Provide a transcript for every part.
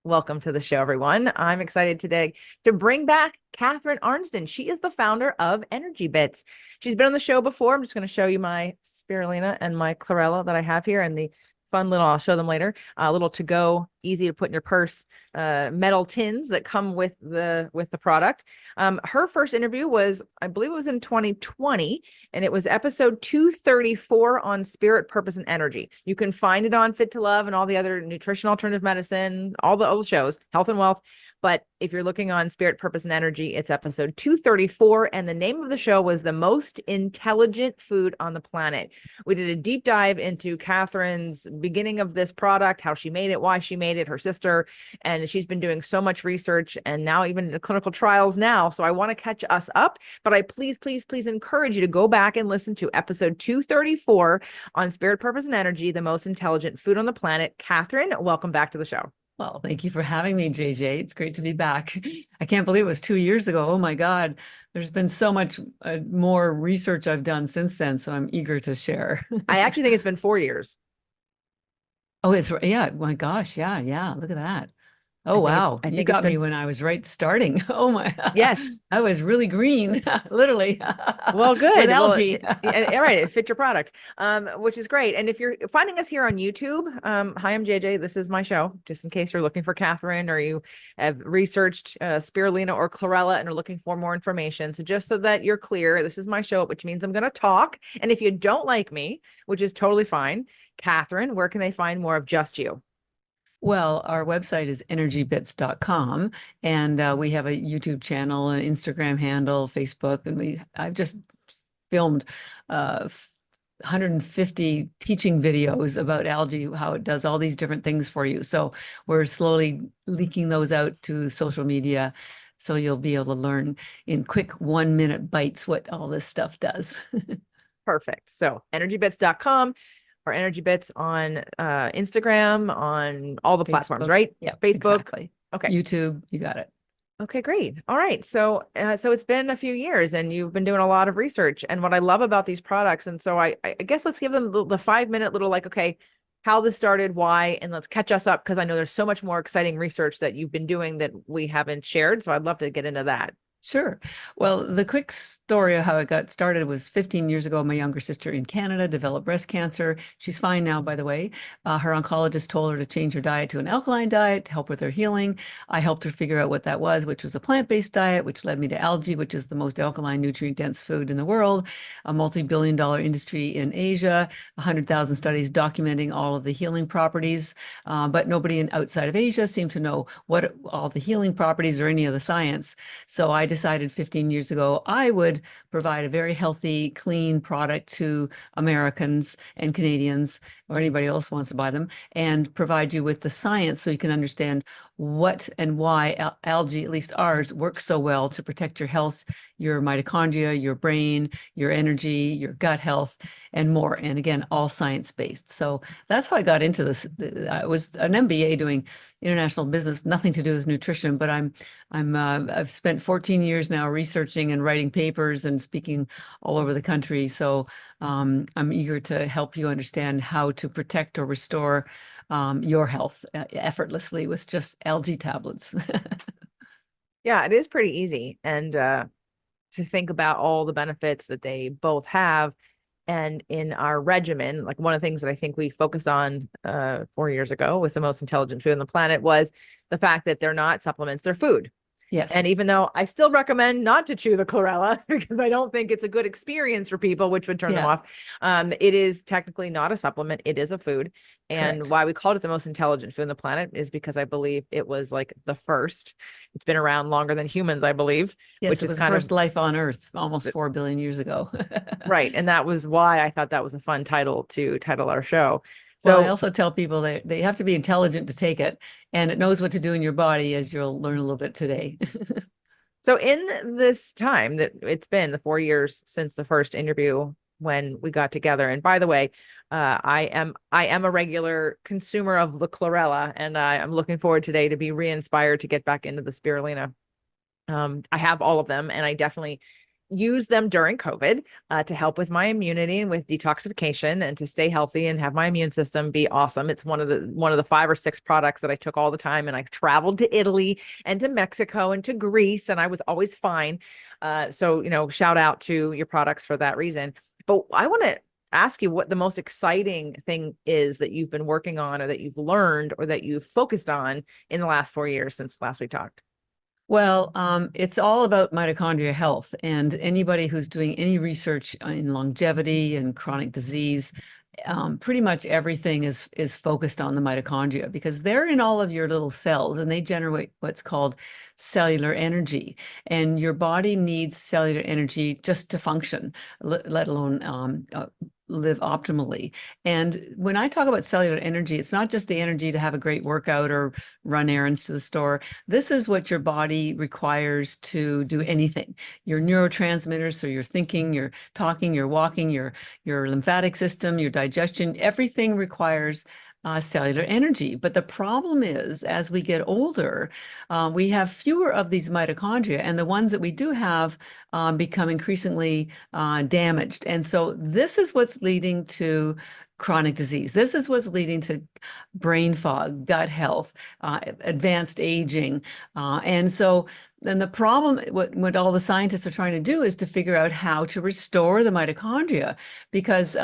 Welcome to the show, everyone. I'm excited today to bring back Katherine Arnston. She is the founder of Energybits. She's been on the show before. I'm just going to show you my Spirulina and my Chlorella that I have here, and the fun little, I'll show them later, little to go, easy to put in your purse, metal tins that come with the product. Her first interview was, I believe it was in 2020, and it was episode 234 on spirit, purpose, and energy. You can find it on Fit to Love and all the other nutrition, alternative medicine, all the shows, health and wealth. But if you're looking on Spirit, Purpose, and Energy, it's episode 234. And the name of the show was The Most Intelligent Food on the Planet. We did a deep dive into Katherine's beginning of this product, how she made it, why she made it, her sister. And she's been doing so much research and now even in clinical trials now. So I want to catch us up. But I please encourage you to go back and listen to episode 234 on Spirit, Purpose, and Energy, The Most Intelligent Food on the Planet. Katherine, welcome back to the show. Well, thank you for having me, JJ. It's great to be back. I can't believe it was 2 years ago. Oh my God. There's been so much more research I've done since then, so I'm eager to share. I actually think it's been 4 years. Oh, yeah. My gosh. Yeah. Look at that. Oh, wow. I You think got me when I was starting. Oh my. Yes. I was really green, literally. Well, good. With algae. All right. It fit your product, which is great. And if you're finding us here on YouTube, hi, I'm JJ. This is my show, just in case you're looking for Katherine or you have researched Spirulina or Chlorella and are looking for more information. So just so that you're clear, this is my show, which means I'm going to talk. And if you don't like me, which is totally fine, Katherine, where can they find more of just you? Well, our website is energybits.com, and we have a YouTube channel, an Instagram handle, Facebook, and I've just filmed 150 teaching videos about algae, how it does all these different things for you. So we're slowly leaking those out to social media, so you'll be able to learn in quick 1-minute bites what all this stuff does. Perfect. So energybits.com. or Energybits on Instagram, on all the platforms, right? Yeah, Facebook. Exactly. Okay. YouTube, you got it. Okay, great. All right. So it's been a few years and you've been doing a lot of research. And what I love about these products, and so I guess let's give them the 5-minute little like, okay, how this started, why, and let's catch us up because I know there's so much more exciting research that you've been doing that we haven't shared. So I'd love to get into that. Sure. Well, the quick story of how it got started was 15 years ago. My younger sister in Canada developed breast cancer. She's fine now, by the way. Her oncologist told her to change her diet to an alkaline diet to help with her healing. I helped her figure out what that was, which was a plant-based diet, which led me to algae, which is the most alkaline, nutrient-dense food in the world, a multi-billion-dollar industry in Asia, 100,000 studies documenting all of the healing properties. But nobody outside of Asia seemed to know what all the healing properties or any of the science. So I decided 15 years ago I would provide a very healthy, clean product to Americans and Canadians or anybody else who wants to buy them, and provide you with the science so you can understand what and why algae, at least ours, works so well to protect your health, your mitochondria, your brain, your energy, your gut health, and more. And again, all science-based. So that's how I got into this. I was an MBA doing international business, nothing to do with nutrition, but I've spent 14 years now researching and writing papers and speaking all over the country. So I'm eager to help you understand how to protect or restore your health effortlessly with just algae tablets. Yeah, it is pretty easy. And to think about all the benefits that they both have. And in our regimen, like one of the things that I think we focused on 4 years ago with the most intelligent food on the planet was the fact that they're not supplements, they're food. Yes. And even though I still recommend not to chew the Chlorella because I don't think it's a good experience for people, which would turn them off, it is technically not a supplement. It is a food. And Correct. why we called it the most intelligent food on the planet is because I believe it was like the first. It's been around longer than humans, I believe. Yes, which it is was kind first of life on Earth almost 4 billion years ago. right. And that was why I thought that was a fun title to title our show. Well, I So also tell people that they have to be intelligent to take it, and it knows what to do in your body, as you'll learn a little bit today. So in this time that it's been the 4 years since the first interview when we got together, and by the way, I am a regular consumer of the Chlorella, and I'm looking forward today to be re-inspired to get back into the Spirulina. I have all of them, and I definitely used them during COVID to help with my immunity and with detoxification and to stay healthy and have my immune system be awesome. It's one of the 5 or 6 products that I took all the time, and I traveled to Italy and to Mexico and to Greece, and I was always fine. So, shout out to your products for that reason. But I want to ask you what the most exciting thing is that you've been working on or that you've learned or that you've focused on in the last 4 years since last we talked. Well, it's all about mitochondria health, and anybody who's doing any research in longevity and chronic disease, pretty much everything is focused on the mitochondria because they're in all of your little cells and they generate what's called cellular energy. And your body needs cellular energy just to function, let alone live optimally. And when I talk about cellular energy, it's not just the energy to have a great workout or run errands to the store. This is what your body requires to do anything. Your neurotransmitters, so your thinking, your talking, your walking, your lymphatic system, your digestion, everything requires cellular energy. But the problem is, as we get older, we have fewer of these mitochondria, and the ones that we do have become increasingly damaged. And so this is what's leading to chronic disease. This is what's leading to brain fog, gut health, advanced aging. And so then the problem, what all the scientists are trying to do is to figure out how to restore the mitochondria, because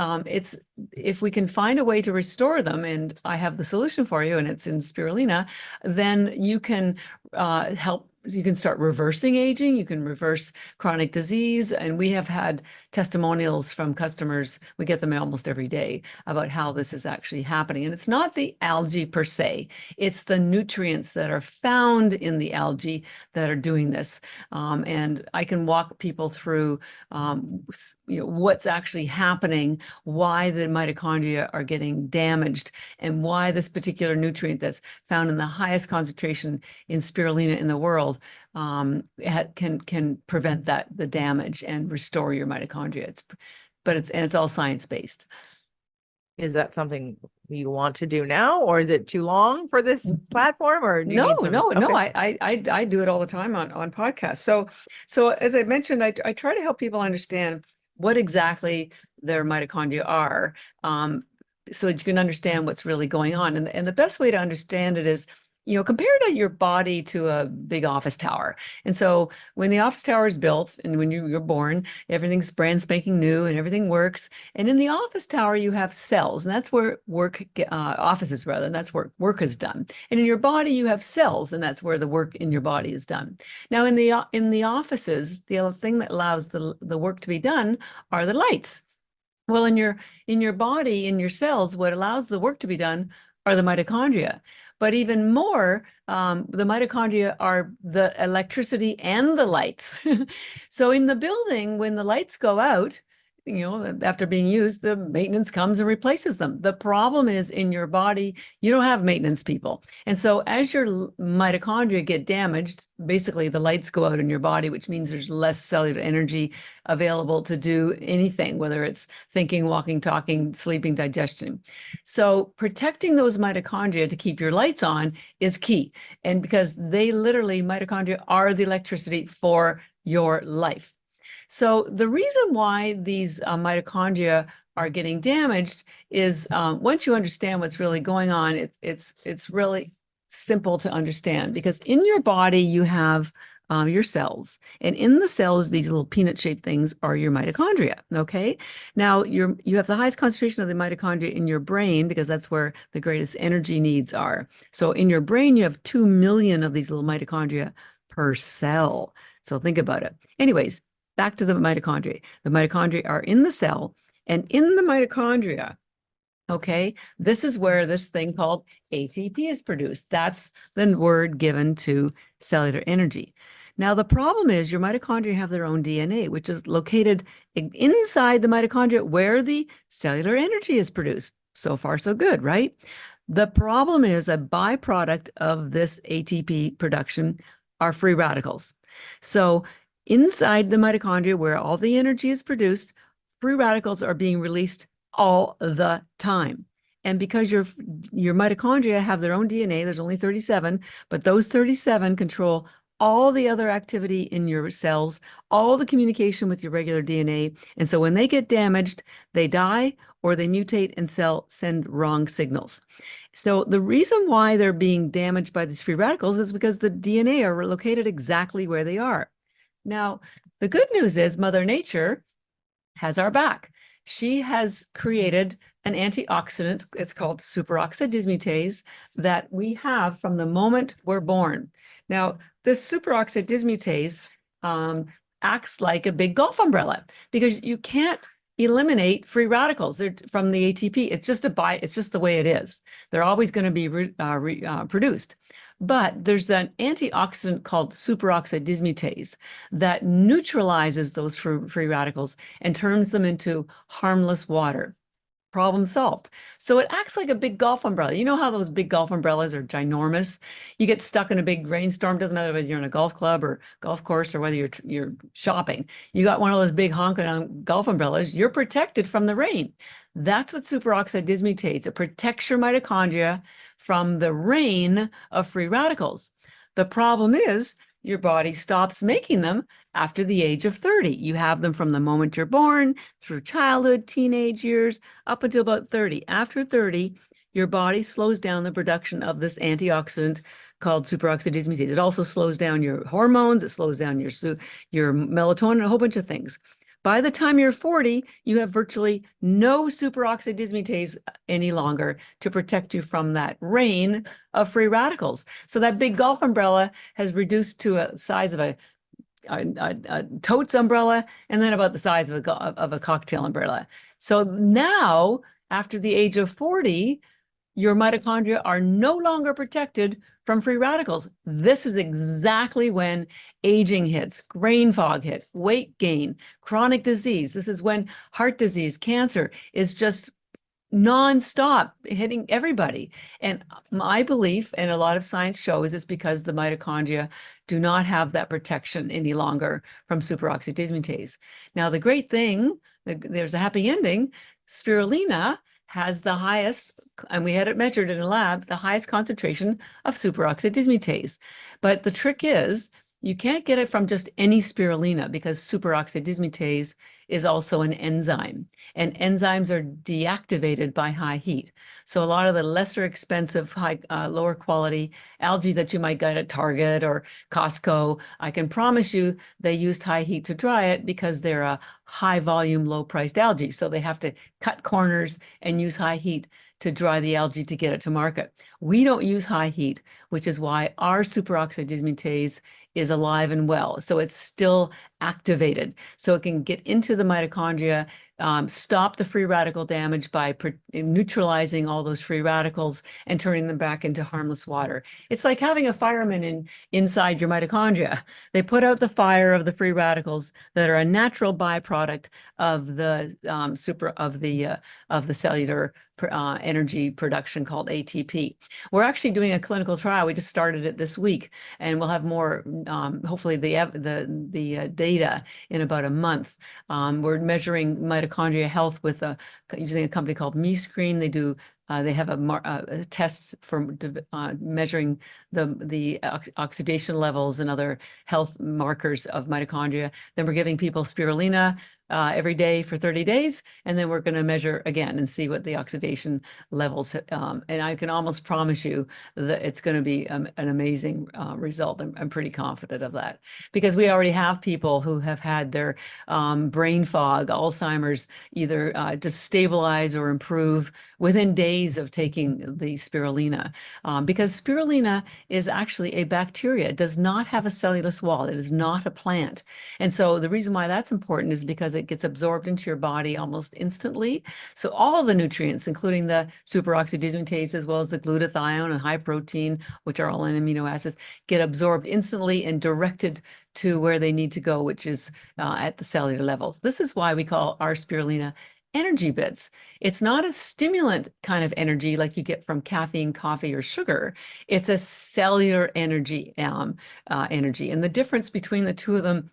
if we can find a way to restore them, and I have the solution for you, and it's in spirulina, then you can help. You can start reversing aging, you can reverse chronic disease. And we have had testimonials from customers, we get them almost every day, about how this is actually happening. And it's not the algae per se, it's the nutrients that are found in the algae that are doing this. And I can walk people through what's actually happening, why the mitochondria are getting damaged, and why this particular nutrient that's found in the highest concentration in spirulina in the world can prevent the damage and restore your mitochondria. It's all science-based. Is that something you want to do now, or is it too long for this platform, or do you need some? No. Okay. I do it all the time on podcasts. So as I mentioned, I try to help people understand what exactly their mitochondria are, so that you can understand what's really going on. And the best way to understand it is, compare your body to a big office tower. And so when the office tower is built and when you're born, everything's brand spanking new and everything works. And in the office tower, you have cells, and that's where offices rather, and that's where work is done. And in your body, you have cells, and that's where the work in your body is done. Now, in the offices, the other thing that allows the work to be done are the lights. Well, in your body, in your cells, what allows the work to be done are the mitochondria. But even more, the mitochondria are the electricity and the lights. So in the building, when the lights go out, after being used, the maintenance comes and replaces them. The problem is in your body, you don't have maintenance people. And so as your mitochondria get damaged, basically the lights go out in your body, which means there's less cellular energy available to do anything, whether it's thinking, walking, talking, sleeping, digestion. So protecting those mitochondria to keep your lights on is key. And because mitochondria are the electricity for your life. So the reason why these mitochondria are getting damaged is once you understand what's really going on, it's really simple to understand, because in your body you have your cells, and in the cells, these little peanut-shaped things are your mitochondria. Okay, now you have the highest concentration of the mitochondria in your brain because that's where the greatest energy needs are. So in your brain, you have 2 million of these little mitochondria per cell. So think about it. Anyways, back to the mitochondria. The mitochondria are in the cell, and in the mitochondria, okay, this is where this thing called ATP is produced. That's the word given to cellular energy. Now, the problem is your mitochondria have their own DNA, which is located inside the mitochondria where the cellular energy is produced. So far, so good, right? The problem is a byproduct of this ATP production are free radicals. So inside the mitochondria, where all the energy is produced, free radicals are being released all the time. And because your mitochondria have their own DNA, there's only 37, but those 37 control all the other activity in your cells, all the communication with your regular DNA. And so when they get damaged, they die or they mutate and send wrong signals. So the reason why they're being damaged by these free radicals is because the DNA are located exactly where they are. Now, the good news is Mother Nature has our back. She has created an antioxidant. It's called superoxide dismutase that we have from the moment we're born. Now, this superoxide dismutase acts like a big golf umbrella because you can't eliminate free radicals from the ATP. It's just the way it is. They're always going to be produced. But there's an antioxidant called superoxide dismutase that neutralizes those free radicals and turns them into harmless water. Problem solved. So it acts like a big golf umbrella. You know how those big golf umbrellas are ginormous? You get stuck in a big rainstorm, doesn't matter whether you're in a golf club or golf course or whether you're shopping. You got one of those big honking golf umbrellas, you're protected from the rain. That's what superoxide dismutase. It protects your mitochondria from the rain of free radicals. The problem is your body stops making them after the age of 30. You have them from the moment you're born, through childhood, teenage years, up until about 30. After 30, your body slows down the production of this antioxidant called superoxide dismutase. It also slows down your hormones, it slows down your melatonin, a whole bunch of things. By the time you're 40, you have virtually no superoxide dismutase any longer to protect you from that rain of free radicals. So that big golf umbrella has reduced to a size of a totes umbrella, and then about the size of a cocktail umbrella. So now, after the age of 40, your mitochondria are no longer protected from free radicals. This is exactly when aging hits, brain fog hit, weight gain, chronic disease. This is when heart disease, cancer is just nonstop hitting everybody. And my belief, and a lot of science shows, is because the mitochondria do not have that protection any longer from superoxide dismutase. Now, the great thing, there's a happy ending, spirulina has the highest, and we had it measured in a lab, the highest concentration of superoxide dismutase. But the trick is, you can't get it from just any spirulina because superoxide dismutase is also an enzyme, and enzymes are deactivated by high heat. So a lot of the lesser expensive, lower quality algae that you might get at Target or Costco, I can promise you they used high heat to dry it because they're a high volume, low priced algae. So they have to cut corners and use high heat to dry the algae to get it to market. We don't use high heat, which is why our superoxide dismutase is alive and well. So it's still activated. So it can get into the mitochondria, stop the free radical damage by neutralizing all those free radicals and turning them back into harmless water. It's like having a fireman inside your mitochondria. They put out the fire of the free radicals that are a natural byproduct of the cellular energy production called ATP. We're actually doing a clinical trial. We just started it this week, and we'll have more, hopefully the data in about a month. We're measuring mitochondria health with using a company called MeScreen. They have a test for measuring the oxidation levels and other health markers of mitochondria. Then we're giving people spirulina every day for 30 days, and then we're going to measure again and see what the oxidation levels. And I can almost promise you that it's going to be an amazing result. I'm pretty confident of that because we already have people who have had their brain fog, Alzheimer's, either just stabilize or improve within days of taking the spirulina, because spirulina is actually a bacteria. It does not have a cellulose wall. It is not a plant. And so the reason why that's important is because it gets absorbed into your body almost instantly. So all of the nutrients, including the superoxide dismutase, as well as the glutathione and high protein, which are all in amino acids, get absorbed instantly and directed to where they need to go, which is at the cellular levels. This is why we call our spirulina Energybits. It's not a stimulant kind of energy like you get from caffeine, coffee, or sugar. It's a cellular energy. And the difference between the two of them,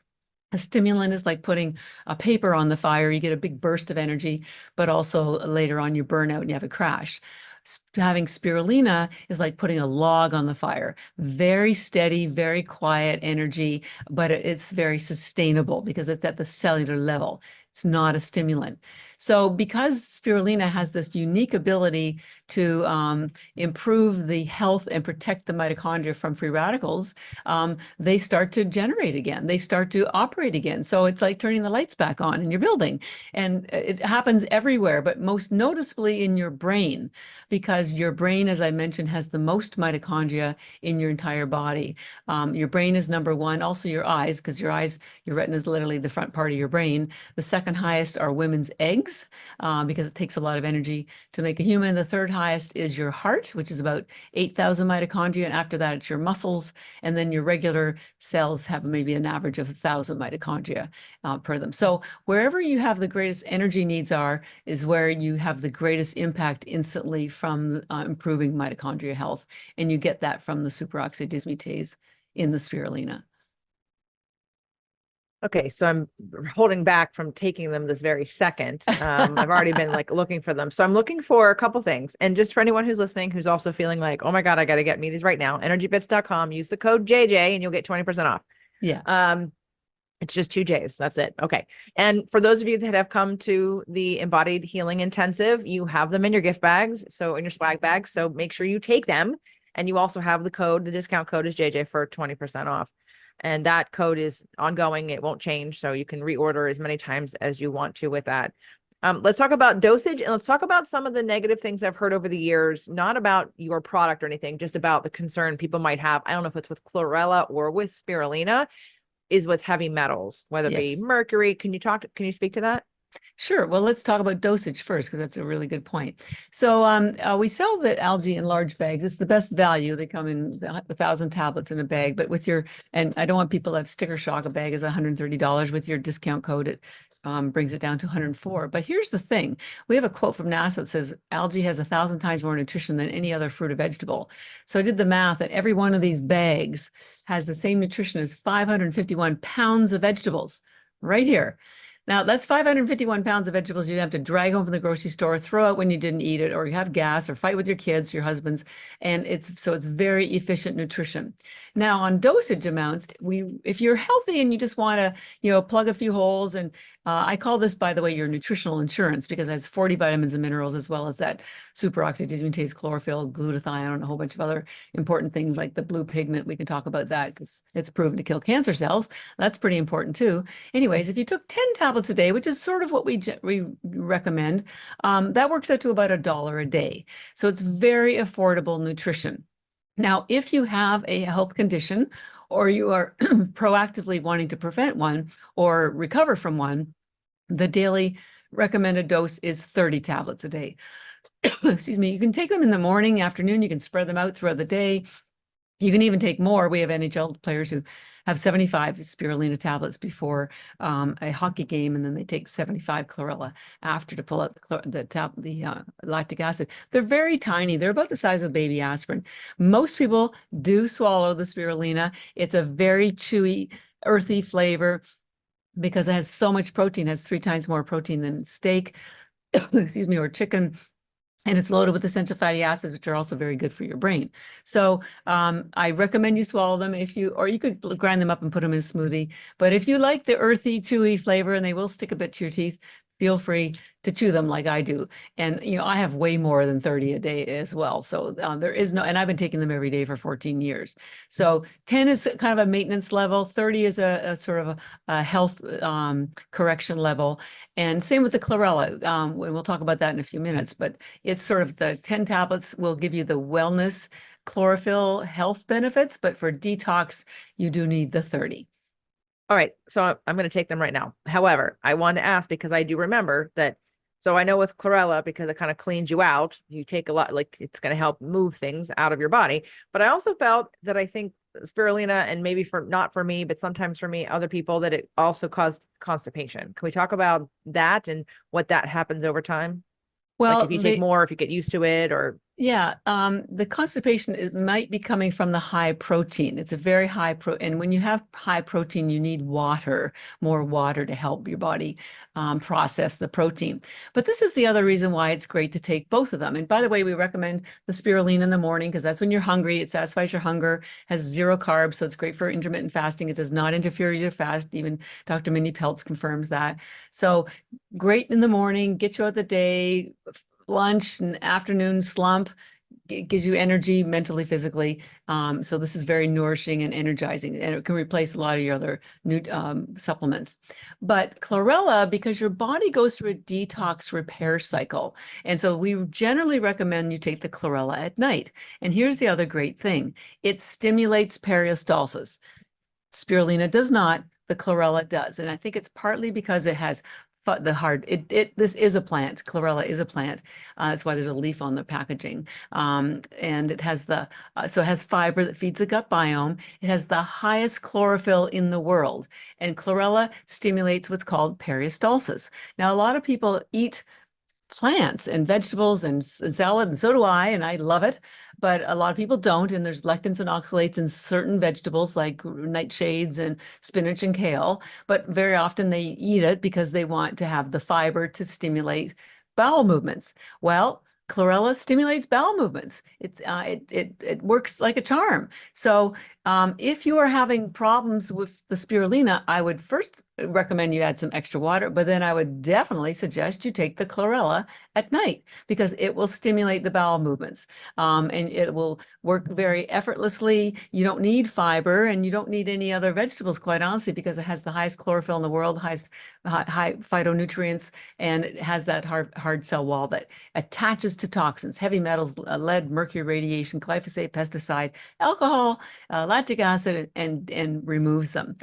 a stimulant is like putting a paper on the fire. You get a big burst of energy, but also later on you burn out and you have a crash. Having spirulina is like putting a log on the fire. Very steady, very quiet energy, but it's very sustainable because it's at the cellular level. It's not a stimulant. So because spirulina has this unique ability to improve the health and protect the mitochondria from free radicals, they start to generate again. They start to operate again. So it's like turning the lights back on in your building. And it happens everywhere, but most noticeably in your brain, because your brain, as I mentioned, has the most mitochondria in your entire body. Your brain is number one, also your eyes, because your eyes, your retina is literally the front part of your brain. The second highest are women's eggs, because it takes a lot of energy to make a human. The third highest is your heart, which is about 8,000 mitochondria. And after that, it's your muscles. And then your regular cells have maybe an average of 1,000 mitochondria per them. So wherever you have the greatest energy needs is where you have the greatest impact instantly from improving mitochondria health. And you get that from the superoxide dismutase in the spirulina. Okay, so I'm holding back from taking them this very second. I've already been like looking for them. So I'm looking for a couple things. And just for anyone who's listening, who's also feeling like, oh my God, I got to get me these right now, energybits.com, use the code JJ and you'll get 20% off. Yeah. It's just 2 J's. That's it. Okay. And for those of you that have come to the Embodied Healing Intensive, you have them in your gift bags. So in your swag bag. So make sure you take them. And you also have the discount code is JJ for 20% off. And that code is ongoing. It won't change. So you can reorder as many times as you want to with that. Let's talk about dosage, and let's talk about some of the negative things I've heard over the years, not about your product or anything, just about the concern people might have. I don't know if it's with chlorella or with spirulina, is with heavy metals, whether it be mercury. Can you speak to that? Sure. Well, let's talk about dosage first, because that's a really good point. So we sell the algae in large bags. It's the best value. They come in 1,000 tablets in a bag, but and I don't want people to have sticker shock. A bag is $130. With your discount code, it brings it down to 104. But here's the thing. We have a quote from NASA that says algae has 1,000 times more nutrition than any other fruit or vegetable. So I did the math, and every one of these bags has the same nutrition as 551 pounds of vegetables right here. Now, that's 551 pounds of vegetables you'd have to drag home from the grocery store, throw out when you didn't eat it, or you have gas, or fight with your kids, your husbands. And it's very efficient nutrition. Now, on dosage amounts, if you're healthy and you just want to, plug a few holes, and I call this, by the way, your nutritional insurance, because it has 40 vitamins and minerals, as well as that superoxide dismutase, chlorophyll, glutathione, and a whole bunch of other important things like the blue pigment. We can talk about that because it's proven to kill cancer cells. That's pretty important too. Anyways, if you took 10 tablets a day, which is sort of what we recommend, that works out to about $1 a day. So it's very affordable nutrition. Now, if you have a health condition, or you are proactively wanting to prevent one or recover from one, the daily recommended dose is 30 tablets a day. Excuse me. You can take them in the morning, afternoon. You can spread them out throughout the day. You can even take more. We have NHL players who have 75 spirulina tablets before a hockey game, and then they take 75 chlorella after to pull out the lactic acid. They're very tiny. They're about the size of baby aspirin. Most people do swallow the spirulina. It's a very chewy, earthy flavor because it has so much protein. It has 3 times more protein than steak, excuse me, or chicken. And it's loaded with essential fatty acids, which are also very good for your brain. So I recommend you swallow them or you could grind them up and put them in a smoothie. But if you like the earthy, chewy flavor, and they will stick a bit to your teeth, feel free to chew them like I do. And, I have way more than 30 a day as well. So there is and I've been taking them every day for 14 years. So 10 is kind of a maintenance level. 30 is a sort of a health correction level. And same with the chlorella. We'll talk about that in a few minutes, but it's sort of the 10 tablets will give you the wellness, chlorophyll, health benefits. But for detox, you do need the 30. All right. So I'm going to take them right now. However, I want to ask, because I do remember that. So I know with chlorella, because it kind of cleans you out, you take a lot, like it's going to help move things out of your body. But I also felt that I think spirulina, and maybe not for me, but sometimes for me, other people, that it also caused constipation. Can we talk about that and what that happens over time? Like Well, if you take more, if you get used to it, or Yeah, the constipation might be coming from the high protein. It's a very high and when you have high protein, you need water, more water to help your body process the protein. But this is the other reason why it's great to take both of them. And by the way, we recommend the spirulina in the morning because that's when you're hungry. It satisfies your hunger, has zero carbs, so it's great for intermittent fasting. It does not interfere with your fast. Even Dr. Mindy Peltz confirms that. So great in the morning, get you out the day, lunch and afternoon slump. It gives you energy mentally, physically. So this is very nourishing and energizing, and it can replace a lot of your other new supplements. But chlorella, because your body goes through a detox repair cycle, and so we generally recommend you take the chlorella at night. And here's the other great thing: it stimulates peristalsis. Spirulina does not, the chlorella does, and I think it's partly because it has this is a plant. Chlorella is a plant. That's why there's a leaf on the packaging. And it has so it has fiber that feeds the gut biome. It has the highest chlorophyll in the world. And chlorella stimulates what's called peristalsis. Now, a lot of people eat plants and vegetables and salad, and so do I, and I love it. But a lot of people don't, and there's lectins and oxalates in certain vegetables like nightshades and spinach and kale. But very often they eat it because they want to have the fiber to stimulate bowel movements. Well, chlorella stimulates bowel movements. It works like a charm. So if you are having problems with the spirulina, I would first recommend you add some extra water, but then I would definitely suggest you take the chlorella at night because it will stimulate the bowel movements, and it will work very effortlessly. You don't need fiber and you don't need any other vegetables, quite honestly, because it has the highest chlorophyll in the world, highest high phytonutrients, and it has that hard cell wall that attaches to toxins, heavy metals, lead, mercury, radiation, glyphosate, pesticide, alcohol, lactic acid, and removes them.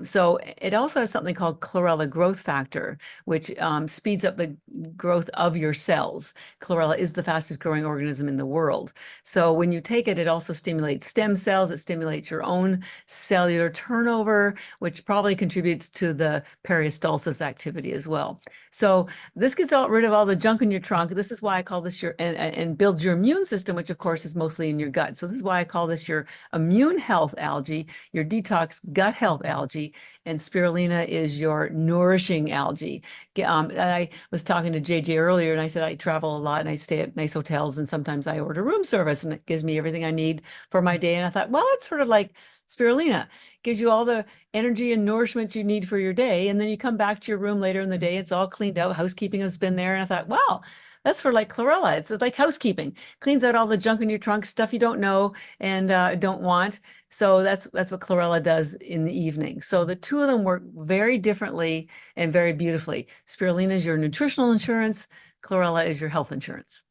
So it also has something called chlorella growth factor, which speeds up the growth of your cells. Chlorella is the fastest growing organism in the world. So when you take it, it also stimulates stem cells. It stimulates your own cellular turnover, which probably contributes to the peristalsis activity as well. So this gets rid of all the junk in your trunk. This is why I call this and builds your immune system, which of course is mostly in your gut. So this is why I call this your immune health algae, your detox gut health algae, and spirulina is your nourishing algae. I was talking to JJ earlier, and I said I travel a lot and I stay at nice hotels, and sometimes I order room service, and it gives me everything I need for my day. And I thought, well, it's sort of like spirulina. Gives you all the energy and nourishment you need for your day, and then you come back to your room later in the day, it's all cleaned out, housekeeping has been there, and I thought, wow, that's for like chlorella. It's like housekeeping, cleans out all the junk in your trunk, stuff you don't know and don't want. So that's what chlorella does in the evening. So the two of them work very differently and very beautifully. Spirulina is your nutritional insurance. Chlorella is your health insurance.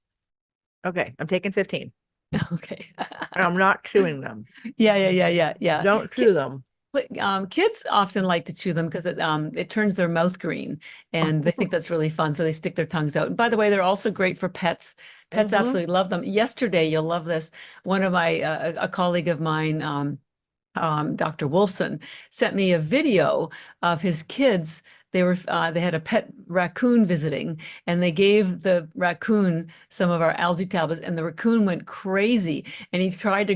Okay, I'm taking 15. Okay. And I'm not chewing them. Yeah. Don't chew them. Kids often like to chew them because it turns their mouth green, and they think that's really fun. So they stick their tongues out. And by the way, they're also great for pets. Pets absolutely love them. Yesterday, you'll love this. One of my a colleague of mine, Dr. Wolfson, sent me a video of his kids. They had a pet raccoon visiting, and they gave the raccoon some of our algae tablets, and the raccoon went crazy, and he tried to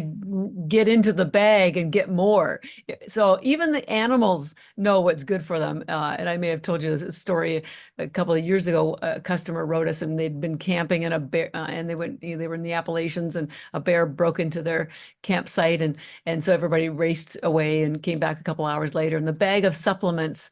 get into the bag and get more. So even the animals know what's good for them. And I may have told you this story a couple of years ago. A customer wrote us, and they'd been camping in a bear, and they were in the Appalachians, and a bear broke into their campsite, and so everybody raced away and came back a couple hours later, and the bag of supplements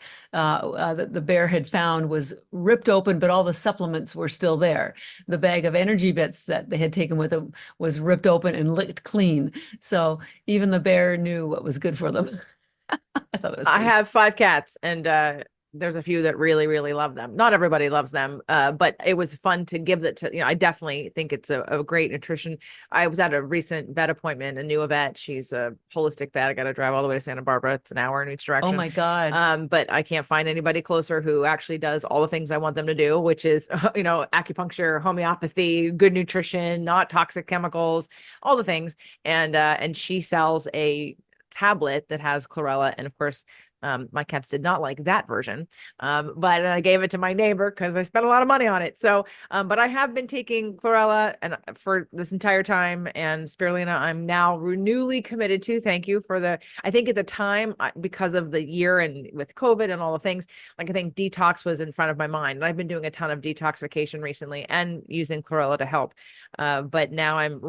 that the bear had found was ripped open, but all the supplements were still there. The bag of Energybits that they had taken with them was ripped open and licked clean. So even the bear knew what was good for them. I thought it was I funny. have 5 cats, and there's a few that really, really love them. Not everybody loves them, but it was fun to give that to, I definitely think it's a great nutrition. I was at a recent vet appointment, a new vet. She's a holistic vet. I got to drive all the way to Santa Barbara. It's an hour in each Oh direction. my God. But I can't find anybody closer who actually does all the things I want them to do, which is, acupuncture, homeopathy, good nutrition, not toxic chemicals, all the things. And she sells a tablet that has chlorella and of course My cats did not like that version, but I gave it to my neighbor because I spent a lot of money on it. So, but I have been taking Chlorella and for this entire time, and Spirulina I'm now newly committed to. Thank you for the, I think at the time, because of the year and with COVID and all the things, like I think detox was in front of my mind. And I've been doing a ton of detoxification recently and using Chlorella to help. But now I'm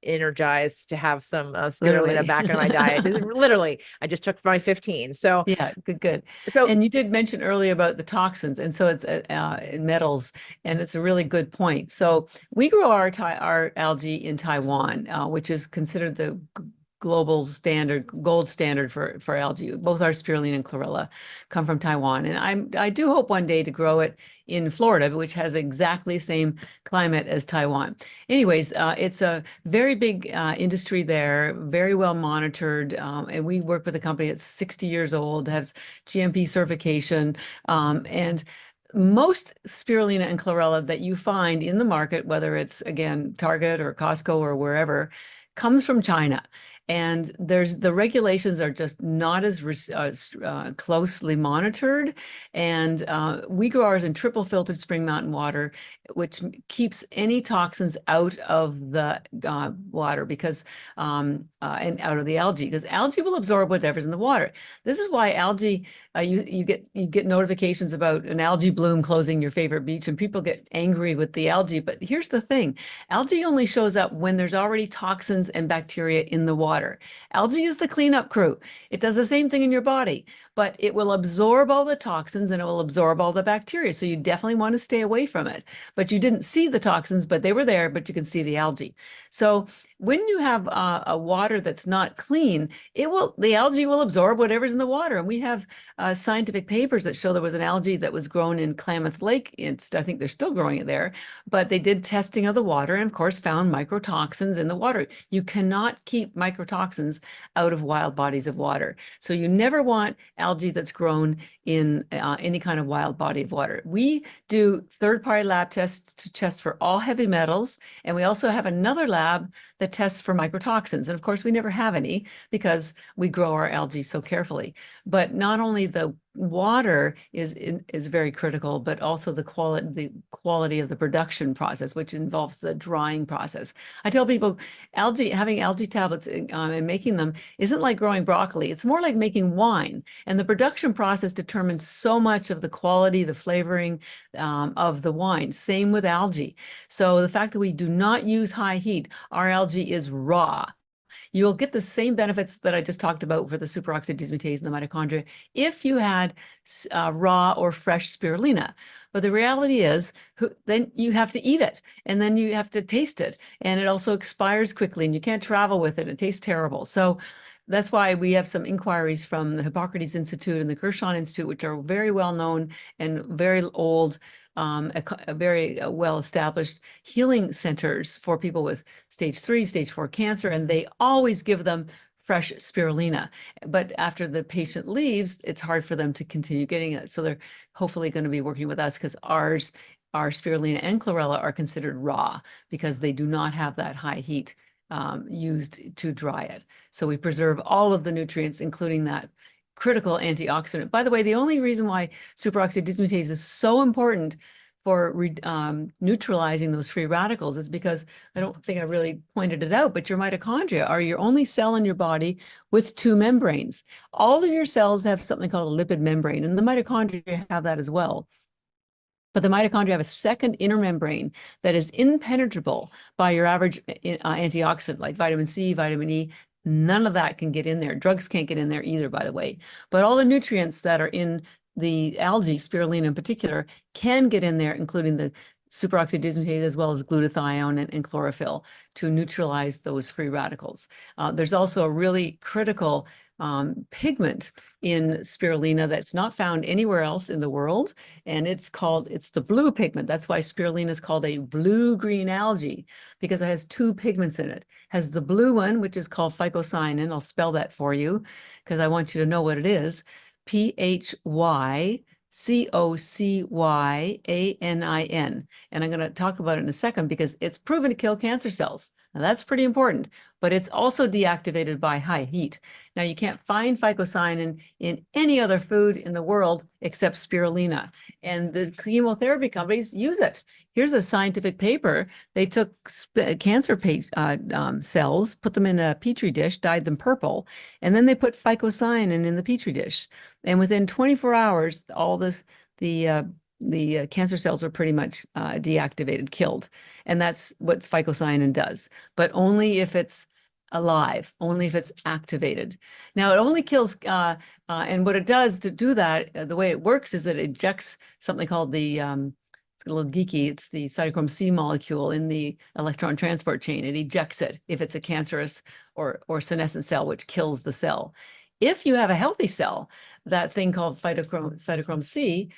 energized to have some Spirulina Literally. back in my diet. Literally, I just took my 15. So, Yeah, good, good. so And you did mention earlier about the toxins, and so it's metals, and it's a really good point. So we grow our algae in Taiwan, which is considered the global standard, gold standard for algae. Both our spirulina and chlorella come from Taiwan, and I do hope one day to grow it in Florida, which has exactly the same climate as Taiwan. Anyways, it's a very big industry there, very well monitored, and we work with a company that's 60 years old, has GMP certification, and most spirulina and chlorella that you find in the market, whether it's again Target or Costco or wherever, comes from China. And the regulations are just not as closely monitored. And we grow ours in triple filtered spring mountain water, which keeps any toxins out of the water because and out of the algae, because algae will absorb whatever's in the water. This is why algae, you get notifications about an algae bloom closing your favorite beach, and people get angry with the algae. But here's the thing: algae only shows up when there's already toxins and bacteria in the water. Algae is the cleanup crew. It does the same thing in your body, but it will absorb all the toxins and it will absorb all the bacteria. So you definitely want to stay away from it. But you didn't see the toxins, but they were there, but you can see the algae. So when you have a water that's not clean, the algae will absorb whatever's in the water. And we have scientific papers that show there was an algae that was grown in Klamath Lake. I think they're still growing it there, but they did testing of the water and of course found microtoxins in the water. You cannot keep microtoxins out of wild bodies of water. So you never want algae that's grown in any kind of wild body of water. We do third-party lab tests to test for all heavy metals, and we also have another lab that tests for microtoxins. And of course, we never have any because we grow our algae so carefully. But not only the water is very critical, but also the quality of the production process, which involves the drying process. I tell people having algae tablets and making them isn't like growing broccoli. It's more like making wine. And the production process determines so much of the quality, the flavoring of the wine. Same with algae. So the fact that we do not use high heat, our algae is raw. You'll get the same benefits that I just talked about for the superoxide dismutase and the mitochondria if you had raw or fresh spirulina. But the reality is, then you have to eat it, and then you have to taste it, and it also expires quickly, and you can't travel with it. It tastes terrible. So that's why we have some inquiries from the Hippocrates Institute and the Gershon Institute, which are very well known and very old, very well-established healing centers for people with stage 3, stage 4 cancer, and they always give them fresh spirulina. But after the patient leaves, it's hard for them to continue getting it. So they're hopefully going to be working with us because our spirulina and chlorella are considered raw because they do not have that high heat used to dry it. So we preserve all of the nutrients, including that critical antioxidant. By the way, the only reason why superoxide dismutase is so important for neutralizing those free radicals is because, I don't think I really pointed it out, but your mitochondria are your only cell in your body with 2 membranes. All of your cells have something called a lipid membrane, and the mitochondria have that as well. But the mitochondria have a second inner membrane that is impenetrable by your average antioxidant like vitamin C, vitamin E. None of that can get in there. Drugs can't get in there either, by the way. But all the nutrients that are in the algae, spirulina in particular, can get in there, including the superoxide dismutase as well as glutathione and chlorophyll to neutralize those free radicals. There's also a really critical pigment in spirulina that's not found anywhere else in the world, and it's the blue pigment. That's why spirulina is called a blue-green algae, because it has 2 pigments in it. It has the blue one, which is called phycocyanin. I'll spell that for you because I want you to know what it is. PHYCOCYANIN. And I'm going to talk about it in a second because it's proven to kill cancer cells. Now that's pretty important, but it's also deactivated by high heat. Now you can't find phycocyanin in any other food in the world except spirulina, and the chemotherapy companies use it. Here's a scientific paper. They took cancer cells, put them in a petri dish, dyed them purple, and then they put phycocyanin in the petri dish. And within 24 hours, all this, the cancer cells are pretty much deactivated, killed. And that's what phycocyanin does, but only if it's alive, only if it's activated. Now, it only kills, and what it does to do that, the way it works is that it ejects something called the, it's a little geeky, it's the cytochrome C molecule in the electron transport chain. It ejects it if it's a cancerous or senescent cell, which kills the cell. If you have a healthy cell, that thing called cytochrome C,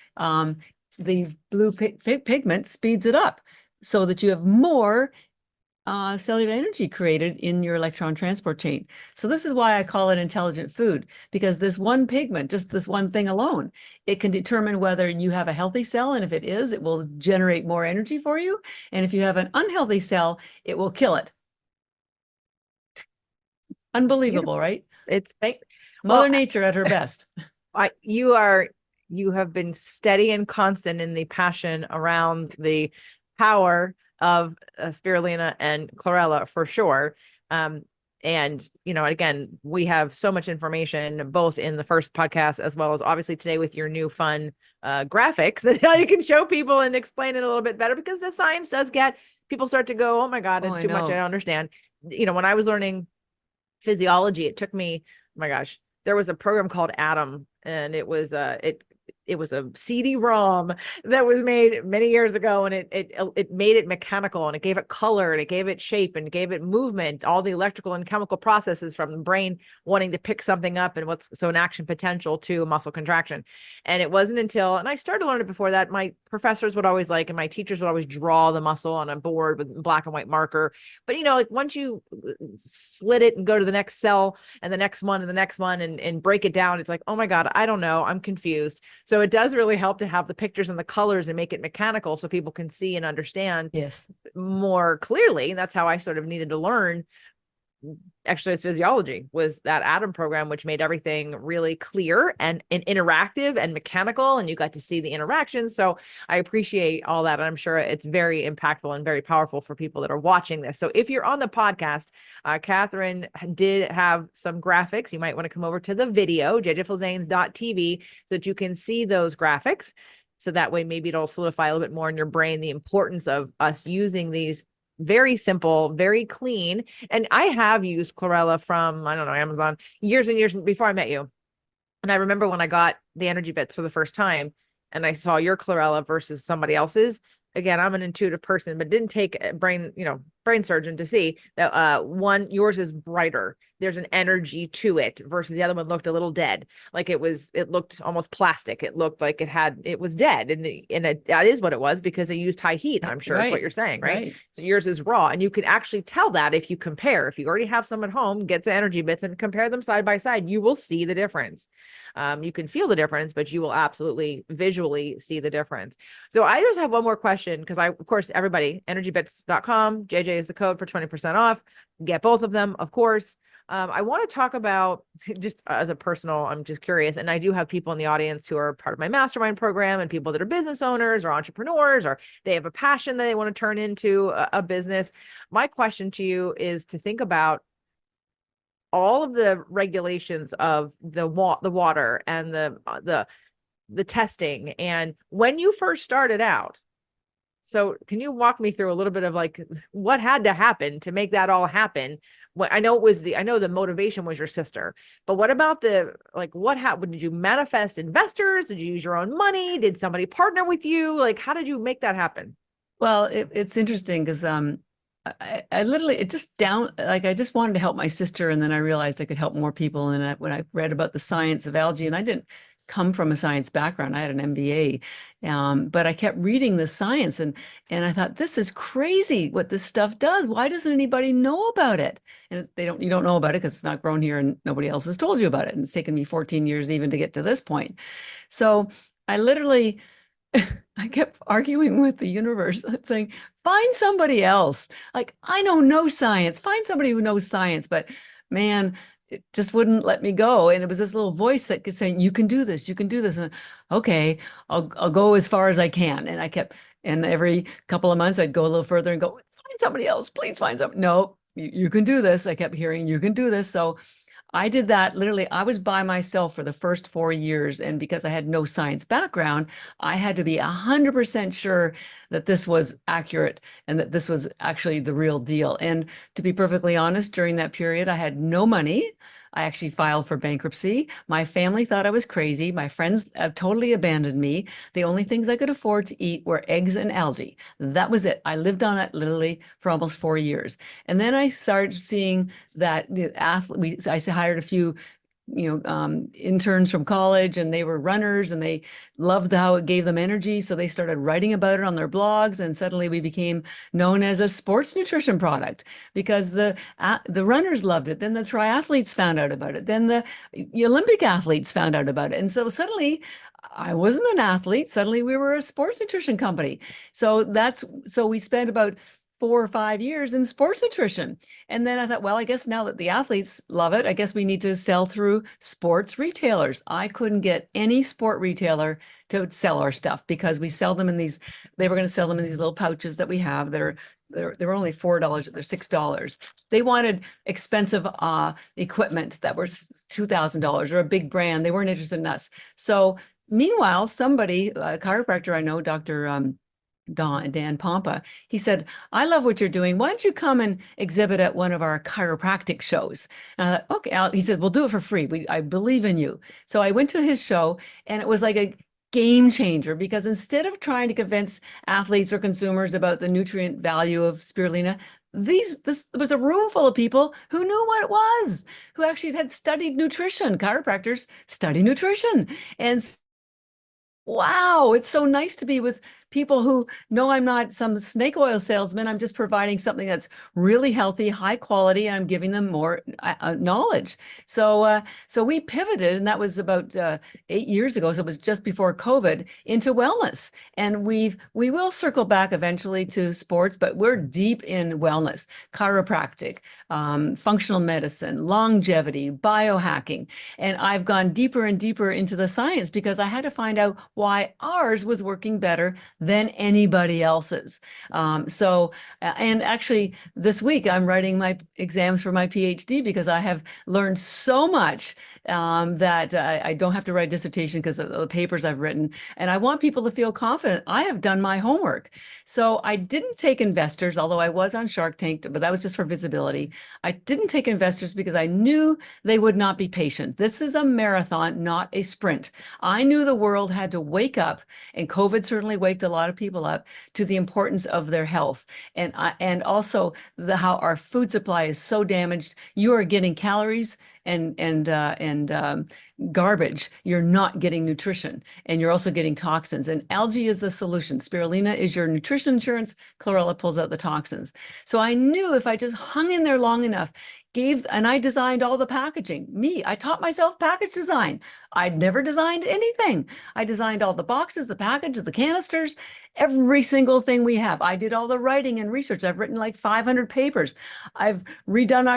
the blue pigment speeds it up so that you have more cellular energy created in your electron transport chain. So this is why I call it intelligent food, because this one pigment, just this one thing alone, it can determine whether you have a healthy cell, and if it is, it will generate more energy for you. And if you have an unhealthy cell, it will kill it. Unbelievable, right? It's Mother Nature at her best. You have been steady and constant in the passion around the power of spirulina and chlorella for sure. And, again, we have so much information both in the first podcast as well as obviously today with your new fun graphics and how you can show people and explain it a little bit better, because the science does get people start to go, oh my God, it's too much. I don't understand. When I was learning physiology, it took me, oh my gosh, there was a program called Atom, and it was it was a CD-ROM that was made many years ago, and it made it mechanical, and it gave it color, and it gave it shape, and it gave it movement, all the electrical and chemical processes from the brain wanting to pick something up, and an action potential to muscle contraction. And it wasn't until, and I started to learn it before that, my professors would always and my teachers would always draw the muscle on a board with black and white marker. But once you slit it and go to the next cell and the next one and the next one and break it down, it's like, oh my God, I don't know, I'm confused. So it does really help to have the pictures and the colors and make it mechanical so people can see and understand more clearly. And that's how I sort of needed to learn exercise physiology, was that Atom program, which made everything really clear and interactive and mechanical, and you got to see the interactions. So I appreciate all that, and I'm sure it's very impactful and very powerful for people that are watching this. So if you're on the podcast, Katherine did have some graphics. You might want to come over to the video, jjfilzanes.tv, so that you can see those graphics. So that way, maybe it'll solidify a little bit more in your brain the importance of us using these very simple, very clean. And I have used chlorella from, I don't know, Amazon years and years before I met you. And I remember when I got the Energybits for the first time and I saw your chlorella versus somebody else's. Again, I'm an intuitive person, but didn't take a brain surgeon to see that yours is brighter. There's an energy to it versus the other one looked a little dead. Like it looked almost plastic. It looked like it was dead. And that is what it was, because they used high heat. I'm sure is what you're saying, right? So yours is raw. And you can actually tell that if you compare. If you already have some at home, get the Energybits and compare them side by side, you will see the difference. You can feel the difference, but you will absolutely visually see the difference. So I just have one more question, because of course, everybody, energybits.com, JJ is the code for 20% off. Get both of them, of course. I want to talk about, just as a personal, I'm just curious, and I do have people in the audience who are part of my mastermind program, and people that are business owners or entrepreneurs, or they have a passion that they want to turn into a business. My question to you is to think about all of the regulations of the water and the testing, and when you first started out. So can you walk me through a little bit of what had to happen to make that all happen? I know the motivation was your sister, but what about what happened? Did you manifest investors? Did you use your own money? Did somebody partner with you? How did you make that happen? Well, it's interesting because I literally, I just wanted to help my sister, and then I realized I could help more people. And when I read about the science of algae, and I didn't come from a science background, I had an MBA, but I kept reading the science, and I thought, this is crazy what this stuff does. Why doesn't anybody know about it? And you don't know about it because it's not grown here, and nobody else has told you about it. And it's taken me 14 years even to get to this point. So I literally I kept arguing with the universe, saying, find somebody else. Like, I know no science. Find somebody who knows science. But man, it just wouldn't let me go. And it was this little voice that kept saying, you can do this, you can do this. And okay, I'll go as far as I can. And I kept, and every couple of months I'd go a little further and go, find somebody else, please find somebody. No, you can do this. I kept hearing, you can do this. So I did that literally. I was by myself for the first 4 years. And because I had no science background, I had to be 100% sure that this was accurate and that this was actually the real deal. And to be perfectly honest, during that period, I had no money. I actually filed for bankruptcy. My family thought I was crazy. My friends totally abandoned me. The only things I could afford to eat were eggs and algae. That was it. I lived on that literally for almost 4 years. And then I started seeing that the athlete, I hired a few interns from college, and they were runners, and they loved how it gave them energy. So they started writing about it on their blogs, and suddenly we became known as a sports nutrition product because the runners loved it. Then the triathletes found out about it. Then the Olympic athletes found out about it. And so suddenly I wasn't an athlete. Suddenly we were a sports nutrition company. So we spent about 4 or 5 years in sports nutrition. And then I thought, well, I guess now that the athletes love it, I guess we need to sell through sports retailers. I couldn't get any sport retailer to sell our stuff because we sell them in these, they were going to sell them in these little pouches that we have. They're only $4, they're $6. They wanted expensive equipment that were $2,000 or a big brand. They weren't interested in us. So meanwhile, somebody, a chiropractor I know, Dr. Dan Pompa, he said, I love what you're doing. Why don't you come and exhibit at one of our chiropractic shows? And I thought, okay. He said, we'll do it for free. I believe in you. So I went to his show, and it was like a game changer because instead of trying to convince athletes or consumers about the nutrient value of spirulina, this was a room full of people who knew what it was, who actually had studied nutrition. Chiropractors study nutrition. And wow, it's so nice to be with people who know I'm not some snake oil salesman. I'm just providing something that's really healthy, high quality, and I'm giving them more knowledge. So we pivoted, and that was about 8 years ago. So it was just before COVID, into wellness. And we will circle back eventually to sports, but we're deep in wellness, chiropractic, functional medicine, longevity, biohacking. And I've gone deeper and deeper into the science because I had to find out why ours was working better than anybody else's. And actually this week I'm writing my exams for my PhD because I have learned so much that I don't have to write a dissertation because of the papers I've written. And I want people to feel confident. I have done my homework. So I didn't take investors, although I was on Shark Tank, but that was just for visibility. I didn't take investors because I knew they would not be patient. This is a marathon, not a sprint. I knew the world had to wake up, and COVID certainly waked a lot of people up to the importance of their health, and also how our food supply is so damaged. You are getting calories and garbage. You're not getting nutrition, and you're also getting toxins. And algae is the solution. Spirulina is your nutrition insurance. Chlorella pulls out the toxins. So I knew if I just hung in there long enough, and I designed all the packaging. I taught myself package design. I'd never designed anything. I designed all the boxes, the packages, the canisters, every single thing we have. I did all the writing and research. I've written like 500 papers. I've redone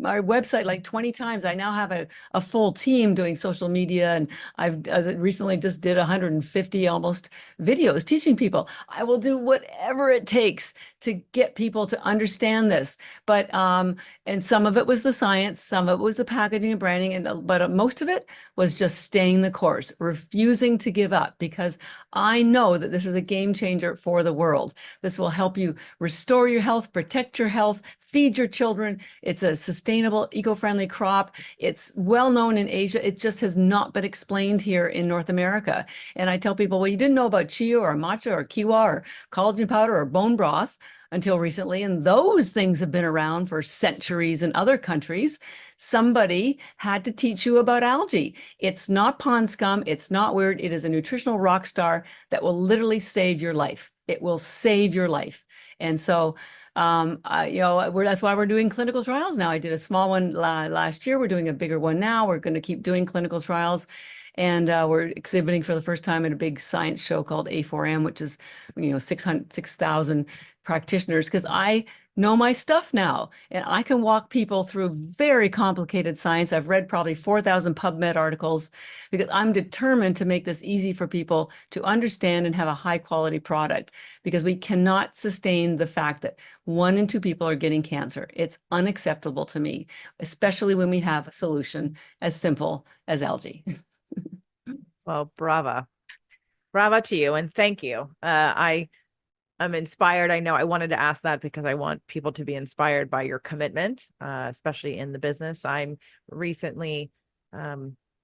our website like 20 times. I now have a full team doing social media, and I've recently just did 150 almost videos teaching people. I will do whatever it takes to get people to understand this. But and some of it was the science, some of it was the packaging and branding, but most of it was just staying the course, refusing to give up, because I know that this is a game changer for the world. This will help you restore your health, protect your health, feed your children. It's a sustainable, eco-friendly crop. It's well known in Asia. It just has not been explained here in North America. And I tell people, well, you didn't know about chia or matcha or kiwa or collagen powder or bone broth until recently, and those things have been around for centuries in other countries. Somebody had to teach you about algae. It's not pond scum. It's not weird. It is a nutritional rock star that will literally save your life. It will save your life. And so that's why we're doing clinical trials now. I did a small one last year. We're doing a bigger one now. We're going to keep doing clinical trials. And we're exhibiting for the first time at a big science show called A4M, which is, 6,000 practitioners, because I know my stuff now and I can walk people through very complicated science. I've read probably 4,000 PubMed articles because I'm determined to make this easy for people to understand and have a high quality product, because we cannot sustain the fact that 1 in 2 people are getting cancer. It's unacceptable to me, especially when we have a solution as simple as algae. Well, brava to you, and thank you. I'm inspired. I know I wanted to ask that because I want people to be inspired by your commitment, especially in the business. I'm recently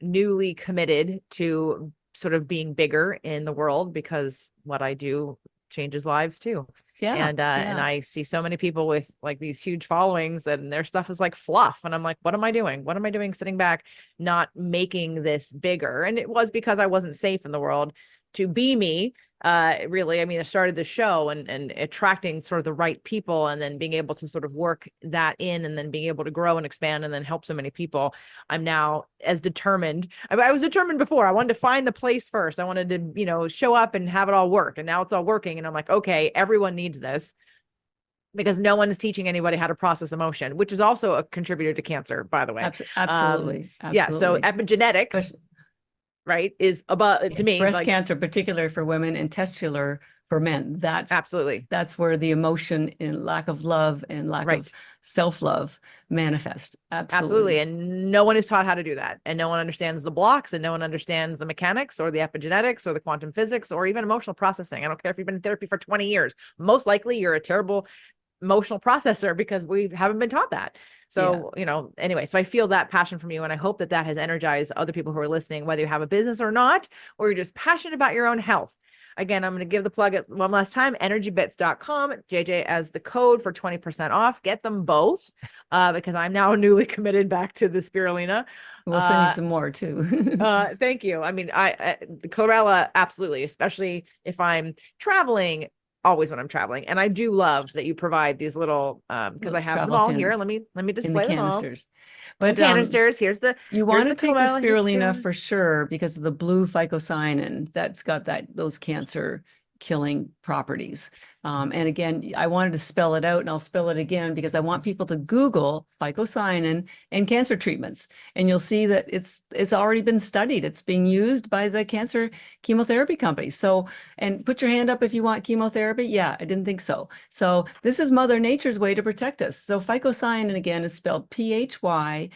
newly committed to sort of being bigger in the world, because what I do changes lives too. Yeah, And yeah. I see so many people with like these huge followings, and their stuff is like fluff. And I'm like, what am I doing? What am I doing sitting back, not making this bigger? And it was because I wasn't safe in the world to be me. Really, I mean, I started the show and attracting sort of the right people, and then being able to sort of work that in, and then being able to grow and expand and then help so many people. I'm now as determined. I was determined before. I wanted to find the place first. I wanted to, show up and have it all work. And now it's all working. And I'm like, okay, everyone needs this, because no one is teaching anybody how to process emotion, which is also a contributor to cancer, by the way. Absolutely, Yeah. So absolutely. epigenetics, right, is about, to me, Breast like, cancer, particularly for women, and testicular for men. absolutely That's where the emotion and lack of love and lack of right. self-love manifest. Absolutely. Absolutely. And no one is taught how to do that. And no one understands the blocks, and no one understands the mechanics or the epigenetics or the quantum physics or even emotional processing. I don't care if you've been in therapy for 20 years. Most likely you're a terrible emotional processor, because we haven't been taught that. Yeah. So, anyway, so I feel that passion from you. And I hope that that has energized other people who are listening, whether you have a business or not, or you're just passionate about your own health. Again, I'm going to give the plug at one last time, energybits.com, JJ as the code for 20% off. Get them both, because I'm now newly committed back to the spirulina. We'll send you some more too. Thank you. I mean, the Chlorella, absolutely, especially if I'm traveling, always when I'm traveling. And I do love that you provide these little, because I Little have them travel all here. tins Let me in the display them all canisters. in the But canisters. you Here's want to the take the Chlorella, here's spirulina spirulina. for sure because of the blue phycocyanin that's got those cancer killing properties. And again, I wanted to spell it out, and I'll spell it again because I want people to Google phycocyanin and cancer treatments, and you'll see that it's already been studied. It's being used by the cancer chemotherapy companies. So, and put your hand up if you want chemotherapy. Yeah, I didn't think so. So this is Mother Nature's way to protect us. So phycocyanin again is spelled Phycocyanin,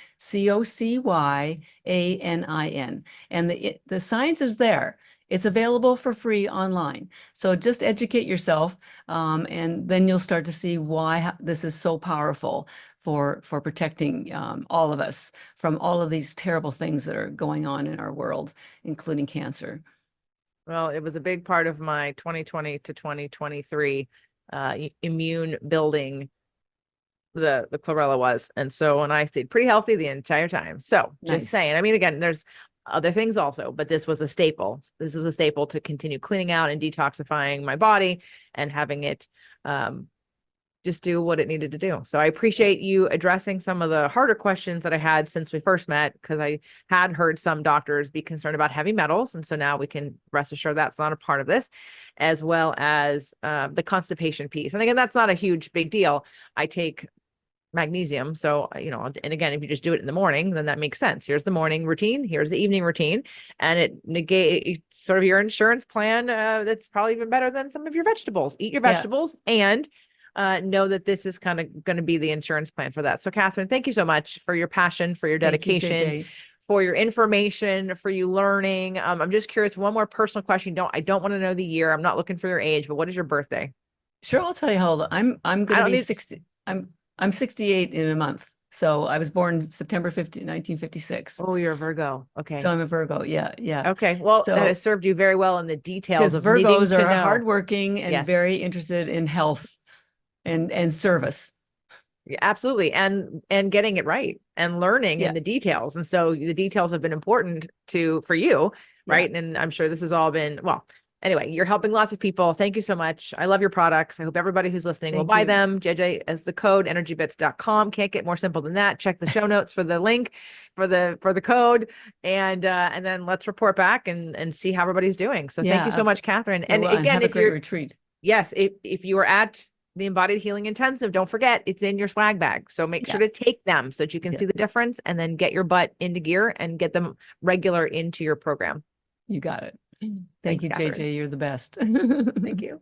and the science is there. It's available for free online. So just educate yourself, and then you'll start to see why this is so powerful for protecting all of us from all of these terrible things that are going on in our world, including cancer. Well, it was a big part of my 2020 to 2023 immune building, the chlorella was. And so, and I stayed pretty healthy the entire time. So just Nice. saying, I mean, again, there's other things also, but this was a staple. This was a staple to continue cleaning out and detoxifying my body and having it just do what it needed to do. So I appreciate you addressing some of the harder questions that I had since we first met, because I had heard some doctors be concerned about heavy metals. And so now we can rest assured that's not a part of this, as well as the constipation piece. And again, that's not a huge big deal. I take magnesium. So, and again, if you just do it in the morning, then that makes sense. Here's the morning routine, here's the evening routine, and it negates sort of your insurance plan. That's probably even better than some of your vegetables. Eat your Yeah. vegetables and know that this is kind of going to be the insurance plan for that. So, Katherine, thank you so much for your passion, for your Thank you, dedication, JJ. for your information, for you learning. I'm just curious, one more personal question. I don't want to know the year. I'm not looking for your age, but what is your birthday? Sure, I'll tell you how old I'm I going to don't be need. 60. I'm 68 in a month. So I was born September 15, 1956. Oh, you're a Virgo. So Okay. I'm a Virgo. Yeah, yeah. Okay. Well, that has So served you very well in the details because of needing Virgos to are know. hardworking and Yes. very interested in health and service. Yeah, absolutely. And getting it right and learning in Yeah, the details. And so the details have been important for you, yeah. right? And I'm sure this has all been, well, Anyway, you're helping lots of people. Thank you so much. I love your products. I hope everybody who's listening will Thank buy you. them. JJ as the code energybits.com. Can't get more simple than that. Check the show notes for the link for the code. And then let's report back and see how everybody's doing. So thank you so much, Katherine. You're And welcome. again, Have a if great you're retreat. yes, if you are at the Embodied Healing Intensive, don't forget it's in your swag bag. So make sure to take them so that you can see the difference and then get your butt into gear and get them regular into your program. You got it. Thank Thanks, you, Katherine. JJ. You're the best. Thank you.